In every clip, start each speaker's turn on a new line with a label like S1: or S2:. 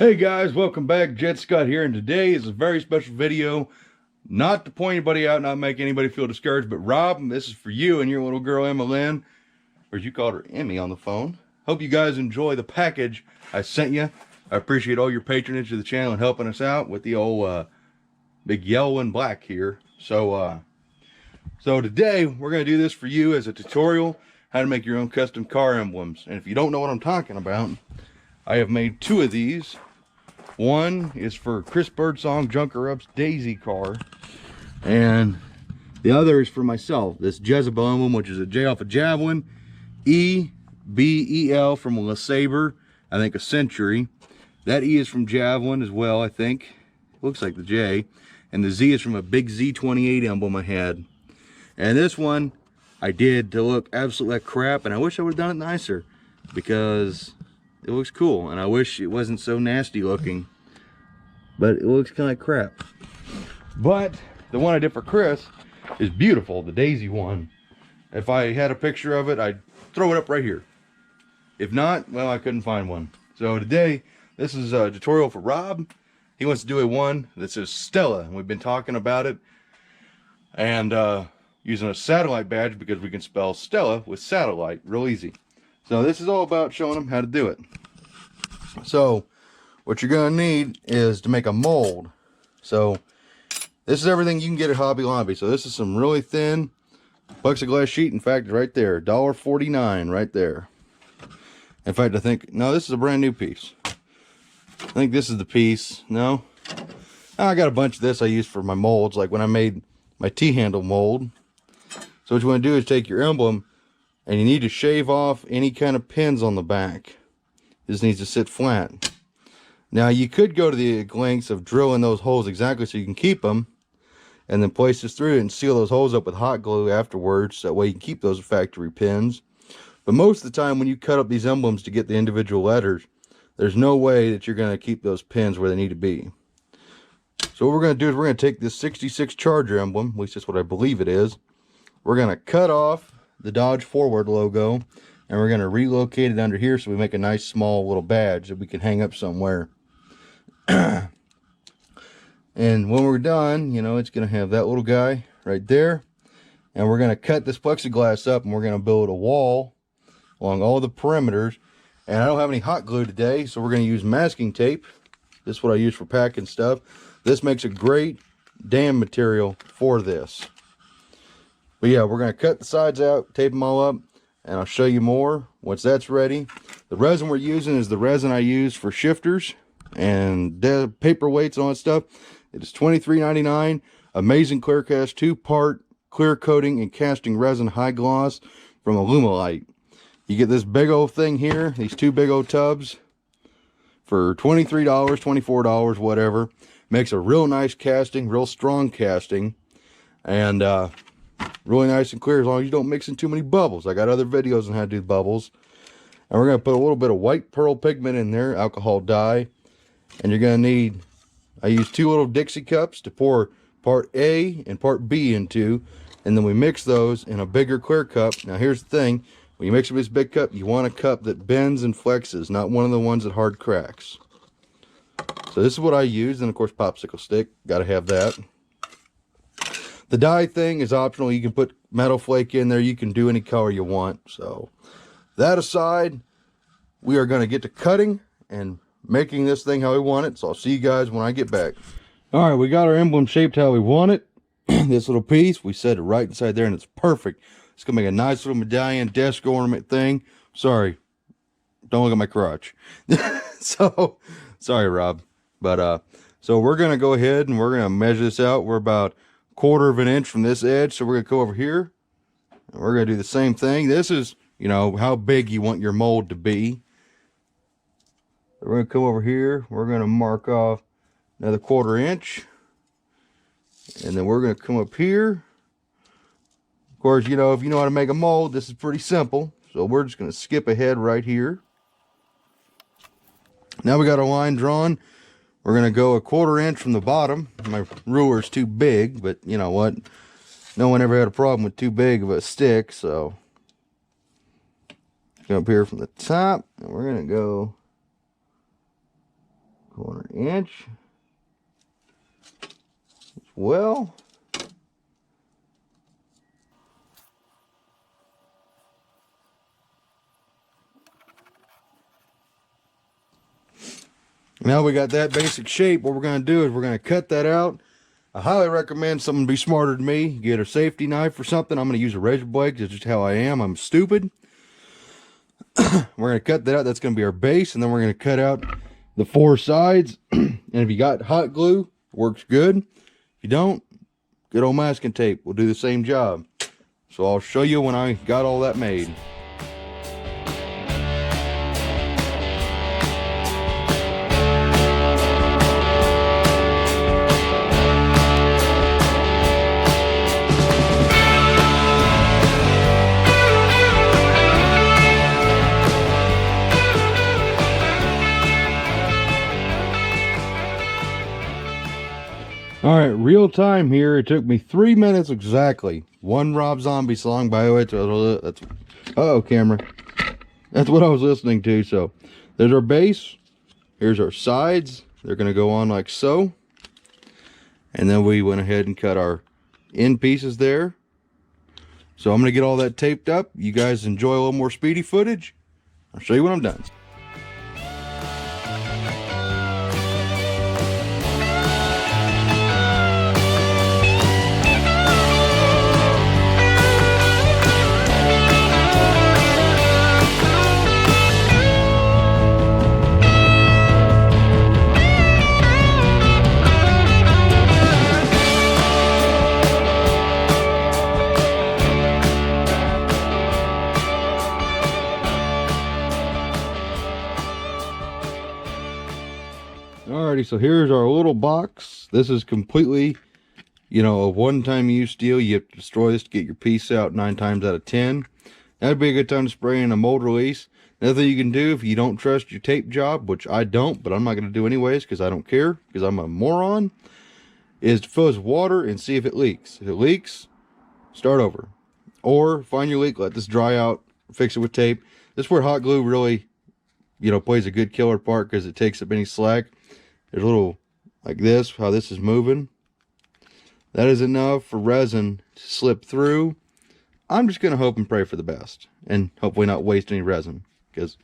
S1: Hey guys, welcome back. Jet Scott here, and today is a very special video. Not to point anybody out, not make anybody feel discouraged, but Rob, this is for you and your little girl Emmalyn, or as you called her, Emmy, on the phone. Hope you guys enjoy the package I sent you. I appreciate all your patronage to the channel and helping us out with the old big yellow and black here. So today we're going to do this for you as a tutorial, how to make your own custom car emblems. And if you don't know what I'm talking about, I have made two of these. One is for Chris Birdsong Junker Up's Daisy car, and the other is for myself. This Jezebel emblem, which is a J off a Javelin, E-B-E-L from a LeSabre, I think a Century. That E is from Javelin as well, I think. Looks like the J. And the Z is from a big Z28 emblem I had. And this one I did to look absolutely like crap, and I wish I would have done it nicer, because it looks cool, and I wish it wasn't so nasty looking, but it looks kind of like crap. But the one I did for Chris is beautiful, the Daisy one. If I had a picture of it, I'd throw it up right here. If not, well, I couldn't find one. So today, this is a tutorial for Rob. He wants to do a one that says Stella, and we've been talking about it, and using a satellite badge, because we can spell Stella with satellite real easy. So this is all about showing them how to do it. So what you're going to need is to make a mold. So this is everything you can get at Hobby Lobby. So this is some really thin plexiglass sheet. In fact, right there, $1.49 right there. In fact, I think, no, this is a brand new piece. I think this is the piece. No, I got a bunch of this I use for my molds, like when I made my T-handle mold. So what you want to do is take your emblem, and you need to shave off any kind of pins on the back. This needs to sit flat. Now you could go to the lengths of drilling those holes exactly so you can keep them, and then place this through it and seal those holes up with hot glue afterwards. That way you can keep those factory pins. But most of the time when you cut up these emblems to get the individual letters, there's no way that you're going to keep those pins where they need to be. So what we're going to do is we're going to take this 66 Charger emblem, at least that's what I believe it is. We're going to cut off the Dodge Forward logo, and we're going to relocate it under here so we make a nice small little badge that we can hang up somewhere. And when we're done, you know, it's going to have that little guy right there, and we're going to cut this plexiglass up, and we're going to build a wall along all the perimeters. And I don't have any hot glue today, so we're going to use masking tape. This is what I use for packing stuff. This makes a great dam material for this. But yeah, we're going to cut the sides out, tape them all up, and I'll show you more once that's ready. The resin we're using is the resin I use for shifters and paperweights and all that stuff. It is $23.99. Amazing Clear Cast 2-part clear coating and casting resin high gloss from Alumilite. You get this big old thing here, these two big old tubs, for $23, $24, whatever. Makes a real nice casting, real strong casting, and really nice and clear as long as you don't mix in too many bubbles. I got other videos on how to do bubbles. And we're going to put a little bit of white pearl pigment in there, alcohol dye. And you're going to need, I use 2 little Dixie cups to pour part A and part B into. And then we mix those in a bigger clear cup. Now here's the thing. When you mix it with this big cup, you want a cup that bends and flexes, not one of the ones that hard cracks. So this is what I use. And of course, popsicle stick. Got to have that. The dye thing is optional. You can put metal flake in there. You can do any color you want. So that aside, we are going to get to cutting and making this thing how we want it. So I'll see you guys when I get back. All right, we got our emblem shaped how we want it. This little piece, we set it right inside there, and it's perfect. It's going to make a nice little medallion desk ornament thing. Sorry, don't look at my crotch. So, sorry, Rob. But, so we're going to go ahead and we're going to measure this out. We're about 1/4 of an inch from this edge. So we're going to go over here. And we're going to do the same thing. This is, you know, how big you want your mold to be. We're going to come over here. We're going to mark off another 1/4 inch. And then we're going to come up here. Of course, you know, if you know how to make a mold, this is pretty simple. So we're just going to skip ahead right here. Now we got a line drawn. We're going to go 1/4 inch from the bottom. My ruler's too big, but you know what? No one ever had a problem with too big of a stick, so go up here from the top, and we're going to go 1/4 inch as well. Now we got that basic shape. What we're going to do is we're going to cut that out. I highly recommend someone be smarter than me. Get a safety knife or something. I'm going to use a razor blade. That's just how I am. I'm stupid. We're going to cut that out. That's going to be our base. And then we're going to cut out the 4 sides. And if you got hot glue, works good. If you don't, good old masking tape will do the same job. So I'll show you when I got all that made. All right, real time here. It took me 3 minutes exactly. One Rob Zombie song, by the way. That's uh-oh, camera. That's what I was listening to. So there's our base. Here's our sides. They're going to go on like so. And then we went ahead and cut our end pieces there. So I'm going to get all that taped up. You guys enjoy a little more speedy footage. I'll show you when I'm done. Alrighty, so here's our little box. This is completely, a one-time use steel. You have to destroy this to get your piece out 9 times out of 10. That'd be a good time to spray in a mold release. Another thing you can do if you don't trust your tape job, which I don't, but I'm not going to do anyways because I don't care, because I'm a moron, is to fill this with water and see if it leaks. If it leaks, start over. Or find your leak, let this dry out, fix it with tape. This is where hot glue really, plays a good killer part because it takes up any slack. There's a little like this, how this is moving. That is enough for resin to slip through. I'm just going to hope and pray for the best. And hopefully not waste any resin. Because,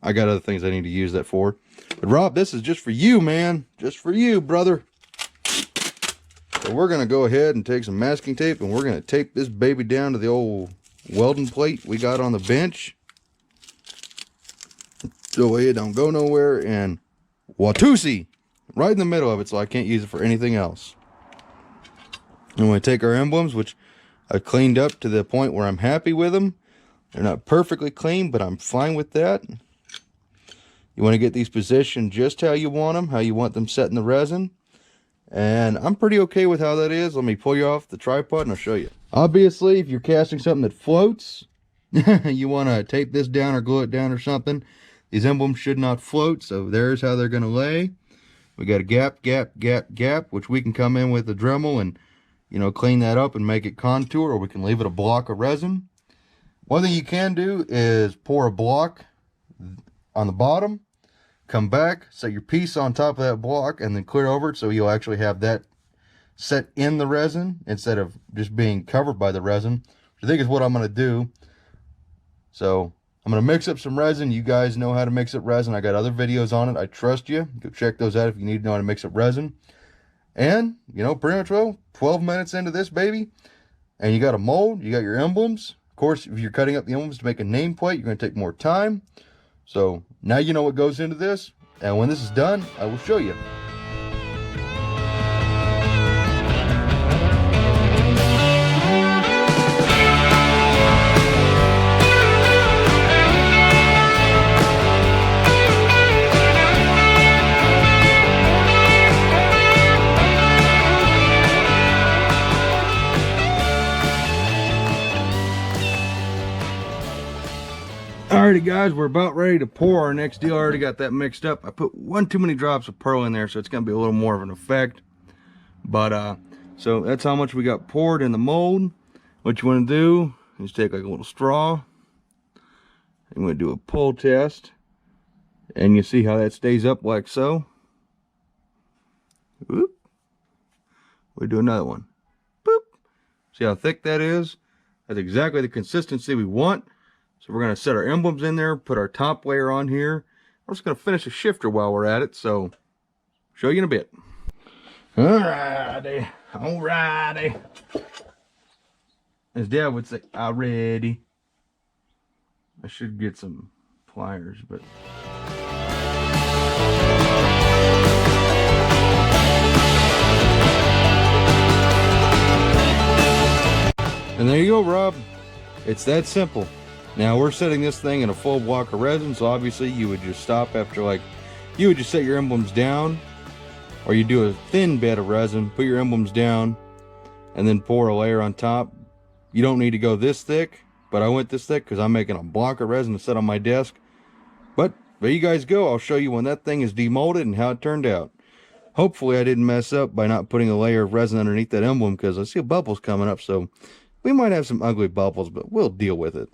S1: I got other things I need to use that for. But Rob, this is just for you, man. Just for you, brother. So we're going to go ahead and take some masking tape. And we're going to tape this baby down to the old welding plate we got on the bench. So it don't go nowhere. And Watusi right in the middle of it, so I can't use it for anything else. And we take our emblems, which I cleaned up to the point where I'm happy with them. They're not perfectly clean, but I'm fine with that. You want to get these positioned just how you want them, how you want them set in the resin. And I'm pretty okay with how that is. Let me pull you off the tripod and I'll show you. Obviously, if you're casting something that floats, you want to tape this down or glue it down or something. These emblems should not float, so there's how they're going to lay. We got a gap, gap, gap, gap, which we can come in with a Dremel and, clean that up and make it contour, or we can leave it a block of resin. One thing you can do is pour a block on the bottom, come back, set your piece on top of that block, and then clear over it so you'll actually have that set in the resin instead of just being covered by the resin, which I think is what I'm going to do. So I'm going to mix up some resin. You guys know how to mix up resin. I got other videos on it. I trust you. Go check those out if you need to know how to mix up resin. And, pretty much, 12 minutes into this baby, and you got a mold, you got your emblems. Of course, if you're cutting up the emblems to make a nameplate, you're going to take more time. So now you know what goes into this. And when this is done, I will show you. Alrighty guys, we're about ready to pour our next deal. I already got that mixed up. I put one too many drops of pearl in there, so it's going to be a little more of an effect. But so that's how much we got poured in the mold. What you want to do is take like a little straw. I'm going to do a pull test. And you see how that stays up like so. Whoop. We do another one. Boop. See how thick that is? That's exactly the consistency we want. So we're going to set our emblems in there, put our top layer on here. I'm just going to finish a shifter while we're at it, so show you in a bit. Alrighty, alrighty. As Dad would say, already. I should get some pliers, but... And there you go, Rob. It's that simple. Now we're setting this thing in a full block of resin, so obviously you would just stop after, like, you would just set your emblems down, or you do a thin bed of resin, put your emblems down, and then pour a layer on top. You don't need to go this thick, but I went this thick because I'm making a block of resin to set on my desk. But there you guys go. I'll show you when that thing is demolded and how it turned out. Hopefully I didn't mess up by not putting a layer of resin underneath that emblem, because I see bubbles coming up, so we might have some ugly bubbles, but we'll deal with it.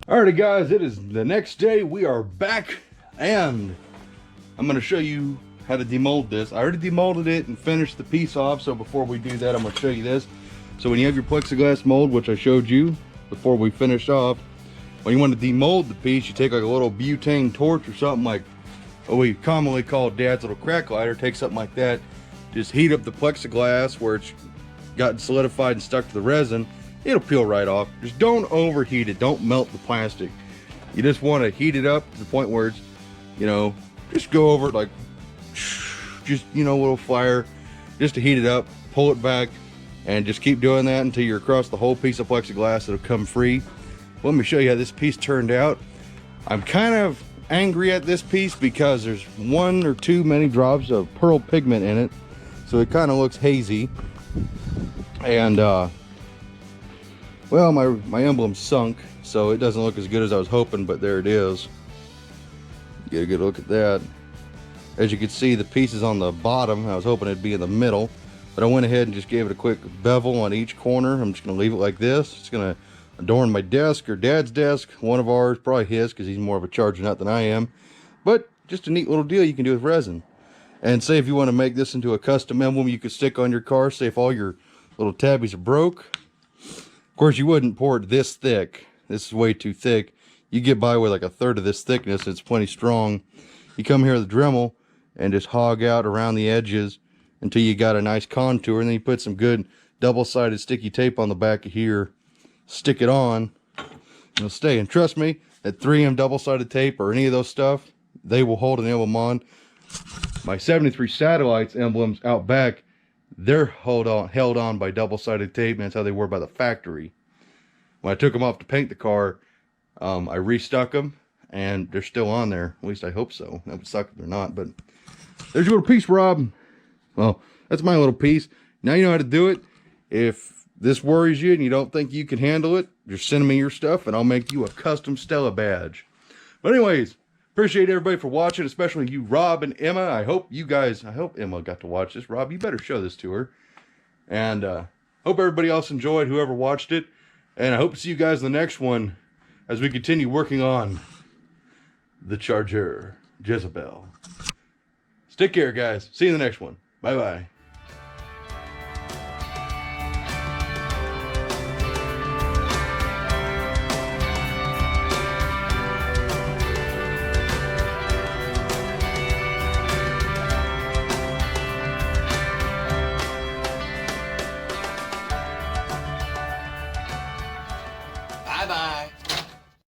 S1: Alrighty guys, it is the next day. We are back, and I'm going to show you how to demold this. I already demolded it and finished the piece off, so before we do that, I'm going to show you this. So when you have your plexiglass mold, which I showed you before we finished off, when you want to demold the piece, you take like a little butane torch or something like what we commonly call Dad's little crack lighter. Take something like that, just heat up the plexiglass where it's gotten solidified and stuck to the resin. It'll peel right off. Just don't overheat it. Don't melt the plastic. You just want to heat it up to the point where it's, you know, just go over it like, just, you know, a little fire, just to heat it up, pull it back, and just keep doing that until you're across the whole piece of plexiglass. It'll come free. Let me show you how this piece turned out. I'm kind of angry at this piece because there's one or too many drops of pearl pigment in it, so it kind of looks hazy. And well, my emblem sunk, so it doesn't look as good as I was hoping, but there it is. Get a good look at that. As you can see, the piece is on the bottom. I was hoping it'd be in the middle, but I went ahead and just gave it a quick bevel on each corner. I'm just going to leave it like this. It's going to adorn my desk or Dad's desk, one of ours, probably his, because he's more of a charger nut than I am. But just a neat little deal you can do with resin. And say if you want to make this into a custom emblem you could stick on your car, say if all your little tabbies are broke. Of course, you wouldn't pour it this thick. This is way too thick. You get by with like a third of this thickness. It's plenty strong. You come here with a Dremel and just hog out around the edges until you got a nice contour, and then you put some good double-sided sticky tape on the back of here. Stick it on, and it'll stay. And trust me, that 3M double-sided tape or any of those stuff, they will hold an emblem on. My 73 Satellites emblems out back, they're held on by double-sided tape, and that's how they were by the factory. When I took them off to paint the car, I restuck them, and they're still on there. At least I hope so. That would suck if they're not, but there's your little piece, Rob. Well, that's my little piece. Now you know how to do it. If this worries you and you don't think you can handle it, just send me your stuff, and I'll make you a custom Stella badge. But anyways, appreciate everybody for watching, especially you, Rob and Emma. I hope Emma got to watch this. Rob, you better show this to her. And hope everybody else enjoyed, whoever watched it. And I hope to see you guys in the next one as we continue working on the Charger Jezebel. Take care, guys. See you in the next one. Bye-bye.